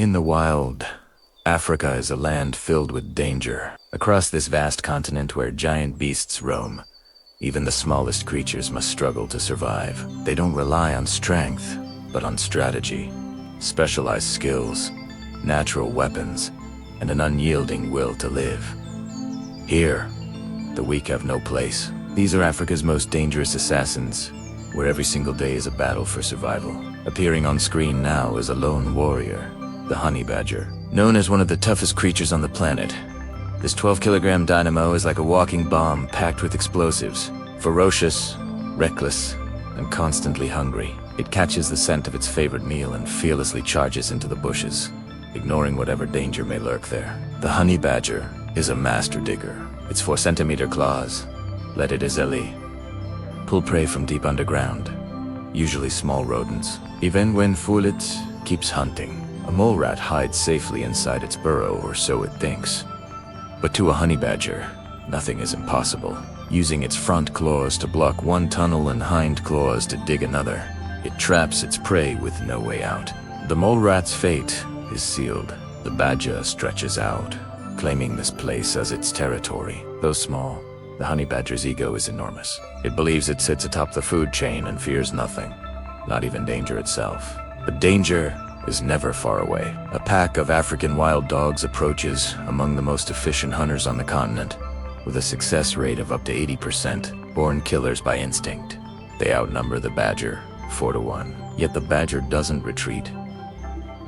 In the wild, Africa is a land filled with danger. Across this vast continent where giant beasts roam, even the smallest creatures must struggle to survive. They don't rely on strength, but on strategy, specialized skills, natural weapons, and an unyielding will to live. Here, the weak have no place. These are Africa's most dangerous assassins, where every single day is a battle for survival. Appearing on screen now is a lone warrior, the honey badger. Known as one of the toughest creatures on the planet, this 12-kilogram dynamo is like a walking bomb packed with explosives. Ferocious, reckless, and constantly hungry, it catches the scent of its favorite meal and fearlessly charges into the bushes, ignoring whatever danger may lurk there. The honey badger is a master digger. Its 4-centimeter claws, let it easily pull prey from deep underground, usually small rodents. Even when full, it keeps hunting. A mole rat hides safely inside its burrow, or so it thinks. But to a honey badger, nothing is impossible. Using its front claws to block one tunnel and hind claws to dig another, it traps its prey with no way out. The mole rat's fate is sealed. The badger stretches out, claiming this place as its territory. Though small, the honey badger's ego is enormous. It believes it sits atop the food chain and fears nothing, not even danger itself. But danger is never far away. A pack of African wild dogs approaches among the most efficient hunters on the continent, with a success rate of up to 80%, born killers by instinct. They outnumber the badger 4-1. Yet the badger doesn't retreat.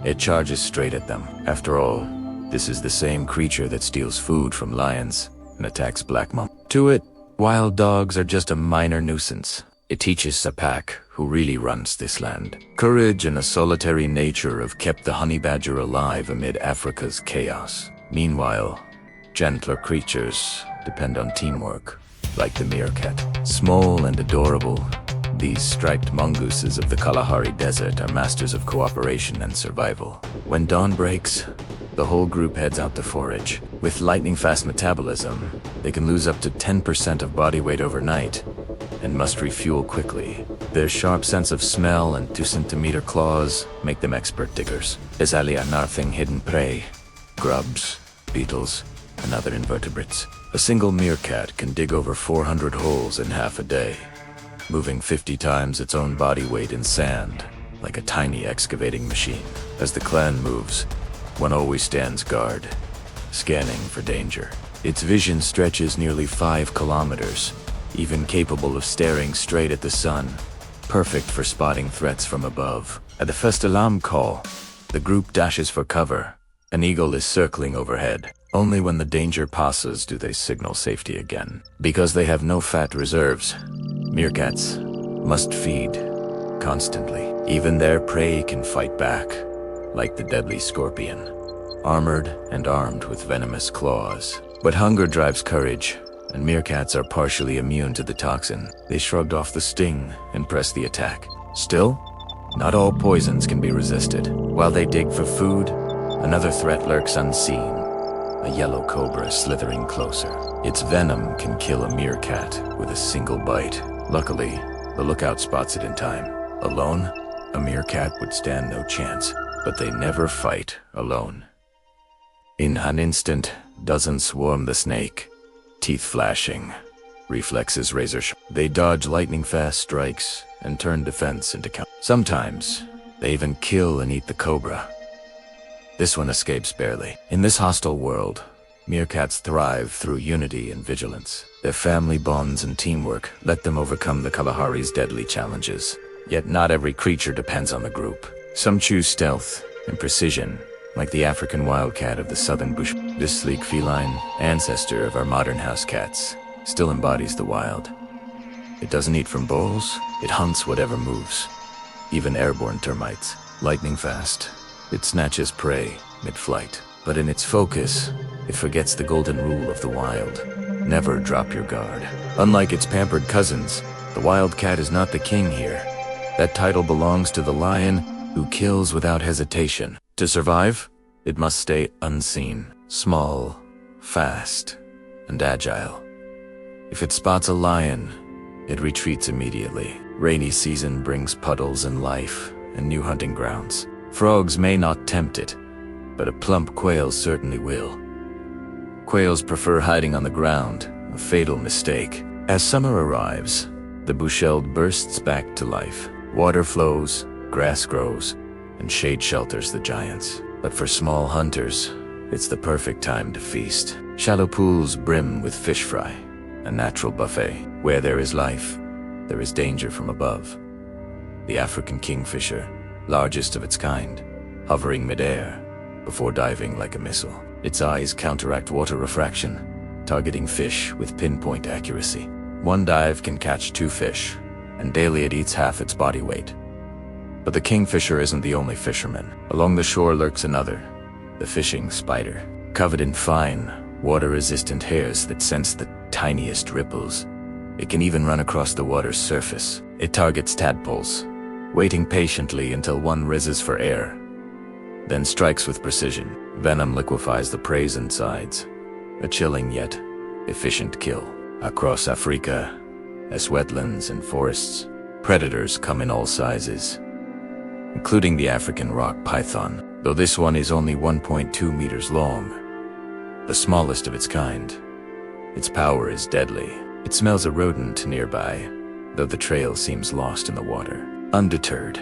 It charges straight at them. After all, this is the same creature that steals food from lions and attacks black mamba. To it, wild dogs are just a minor nuisance. It teaches a pack who really runs this land. Courage and a solitary nature have kept the honey badger alive amid Africa's chaos. Meanwhile, gentler creatures depend on teamwork, like the meerkat. Small and adorable, these striped mongooses of the Kalahari Desert are masters of cooperation and survival. When dawn breaks, the whole group heads out to forage. With lightning-fast metabolism, they can lose up to 10% of body weight overnight, and must refuel quickly. Their sharp sense of smell and 2-centimeter claws make them expert diggers. Easily unearthing hidden prey, grubs, beetles, and other invertebrates. A single meerkat can dig over 400 holes in half a day, moving 50 times its own body weight in sand, like a tiny excavating machine. As the clan moves, one always stands guard, scanning for danger. Its vision stretches nearly 5 kilometers, even capable of staring straight at the sun, perfect for spotting threats from above. At the first alarm call, the group dashes for cover. An eagle is circling overhead. Only when the danger passes do they signal safety again. Because they have no fat reserves, meerkats must feed constantly. Even their prey can fight back, like the deadly scorpion, armored and armed with venomous claws. But hunger drives courage, and meerkats are partially immune to the toxin. They shrugged off the sting and pressed the attack. Still, not all poisons can be resisted. While they dig for food, another threat lurks unseen, a yellow cobra slithering closer. Its venom can kill a meerkat with a single bite. Luckily, the lookout spots it in time. Alone, a meerkat would stand no chance, but they never fight alone. In an instant, dozens swarm the snake, teeth flashing, reflexes razor sharp. They dodge lightning-fast strikes and turn defense into counter. Sometimes, they even kill and eat the cobra. This one escapes barely. In this hostile world, meerkats thrive through unity and vigilance. Their family bonds and teamwork let them overcome the Kalahari's deadly challenges. Yet not every creature depends on the group. Some choose stealth and precision, like the African wildcat of the southern bush. This sleek feline, ancestor of our modern house cats, still embodies the wild. It doesn't eat from bowls, it hunts whatever moves, even airborne termites. Lightning fast, it snatches prey mid-flight. But in its focus, it forgets the golden rule of the wild. Never drop your guard. Unlike its pampered cousins, the wildcat is not the king here. That title belongs to the lion who kills without hesitation. To survive, it must stay unseen, small, fast, and agile. If it spots a lion, it retreats immediately. Rainy season brings puddles and life and new hunting grounds. Frogs may not tempt it, but a plump quail certainly will. Quails prefer hiding on the ground, a fatal mistake. As summer arrives, the Busheld bursts back to life. Water flows, grass grows, and shade shelters the giants. But for small hunters, it's the perfect time to feast. Shallow pools brim with fish fry, a natural buffet. Where there is life, there is danger from above. The African kingfisher, largest of its kind, hovering midair before diving like a missile. Its eyes counteract water refraction, targeting fish with pinpoint accuracy. One dive can catch 2 fish, and daily it eats half its body weight. But the kingfisher isn't the only fisherman. Along the shore lurks another, the fishing spider, covered in fine, water-resistant hairs that sense the tiniest ripples. It can even run across the water's surface. It targets tadpoles, waiting patiently until one rises for air, then strikes with precision. Venom liquefies the prey's insides, a chilling yet efficient kill. Across Africa, as wetlands and forests, predators come in all sizes, including the African rock python, though this one is only 1.2 meters long, the smallest of its kind. Its power is deadly. It smells a rodent nearby, though the trail seems lost in the water. Undeterred,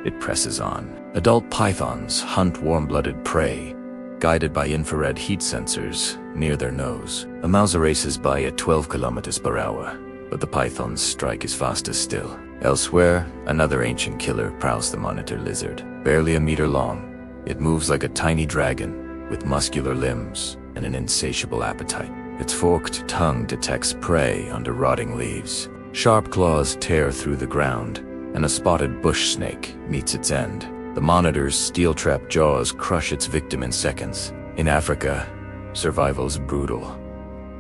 it presses on. Adult pythons hunt warm-blooded prey, guided by infrared heat sensors near their nose. A mouse races by at 12 kilometers per hour, but the pythons strike as fast as still. Elsewhere, another ancient killer prowls the monitor lizard. Barely a meter long, it moves like a tiny dragon, with muscular limbs and an insatiable appetite. Its forked tongue detects prey under rotting leaves. Sharp claws tear through the ground, and a spotted bush snake meets its end. The monitor's steel-trap jaws crush its victim in seconds. In Africa, survival's brutal,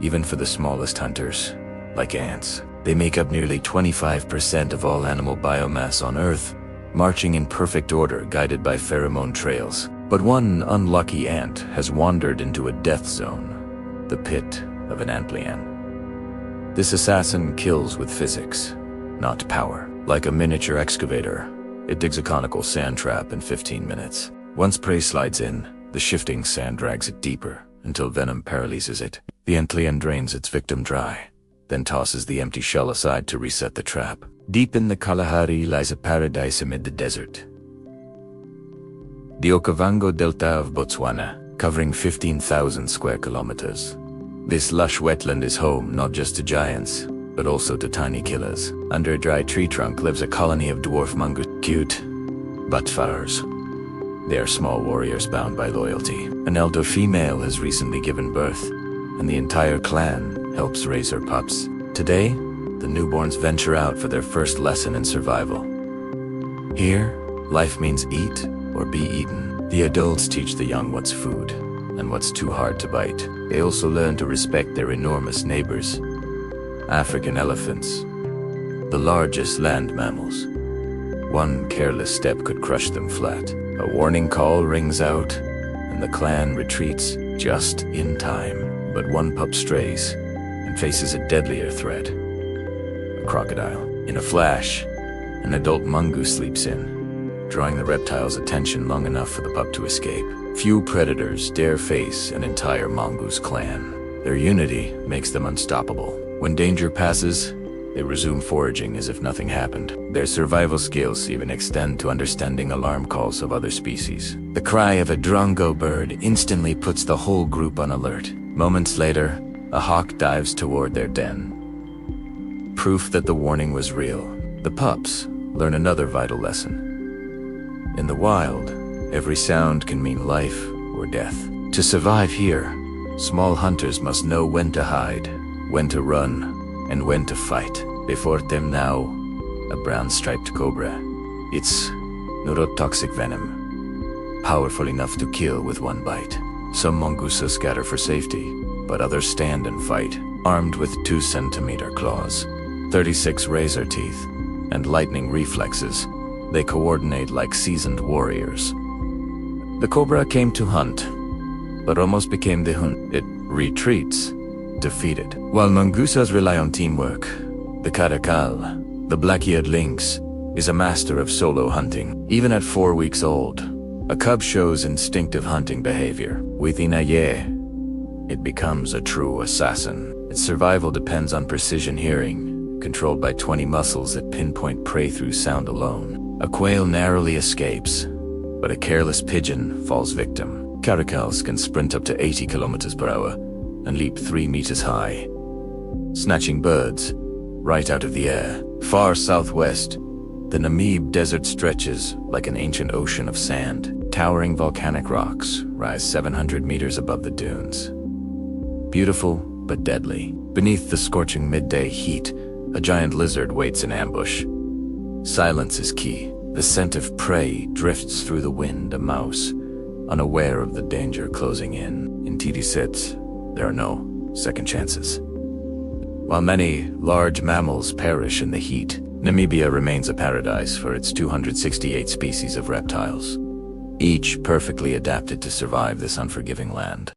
even for the smallest hunters, like ants. They make up nearly 25% of all animal biomass on Earth, marching in perfect order guided by pheromone trails. But one unlucky ant has wandered into a death zone, the pit of an antlion. This assassin kills with physics, not power. Like a miniature excavator, it digs a conical sand trap in 15 minutes. Once prey slides in, the shifting sand drags it deeper until venom paralyzes it. The antlion drains its victim dry, then tosses the empty shell aside to reset the trap. Deep in the Kalahari lies a paradise amid the desert. The Okavango Delta of Botswana, covering 15,000 square kilometers. This lush wetland is home not just to giants, but also to tiny killers. Under a dry tree trunk lives a colony of dwarf mongoose, cute but furs. They are small warriors bound by loyalty. An elder female has recently given birth, and the entire clan helps raise her pups. Today, the newborns venture out for their first lesson in survival. Here, life means eat or be eaten. The adults teach the young what's food and what's too hard to bite. They also learn to respect their enormous neighbors, African elephants, the largest land mammals. One careless step could crush them flat. A warning call rings out, and the clan retreats just in time. But one pup strays and faces a deadlier threat. A crocodile. In a flash, an adult mongoose leaps in, drawing the reptile's attention long enough for the pup to escape. Few predators dare face an entire mongoose clan. Their unity makes them unstoppable. When danger passes, they resume foraging as if nothing happened. Their survival skills even extend to understanding alarm calls of other species. The cry of a drongo bird instantly puts the whole group on alert. Moments later, a hawk dives toward their den. Proof that the warning was real. The pups learn another vital lesson. In the wild, every sound can mean life or death. To survive here, small hunters must know when to hide, when to run, and when to fight. Before them now, a brown-striped cobra. It's neurotoxic venom, powerful enough to kill with one bite. Some mongooses scatter for safety, but others stand and fight, armed with 2-centimeter claws, 36 razor teeth, and lightning reflexes. They coordinate like seasoned warriors. The cobra came to hunt, but almost became the hunt. It retreats, defeated. While mongooses rely on teamwork, the caracal, the black-eared lynx, is a master of solo hunting. Even at 4 weeks old, A cub shows instinctive hunting behavior. Within a year, it becomes a true assassin. Its survival depends on precision hearing, controlled by 20 muscles that pinpoint prey through sound alone. A quail narrowly escapes, but a careless pigeon falls victim. Caracals can sprint up to 80 kilometers per hour and leap 3 meters high, snatching birds right out of the air. Far southwest, the Namib Desert stretches like an ancient ocean of sand. Towering volcanic rocks rise 700 meters above the dunes. Beautiful, but deadly. Beneath the scorching midday heat, a giant lizard waits in ambush. Silence is key. The scent of prey drifts through the wind, a mouse, unaware of the danger closing in. In TD6, there are no second chances. While many large mammals perish in the heat, Namibia remains a paradise for its 268 species of reptiles, each perfectly adapted to survive this unforgiving land.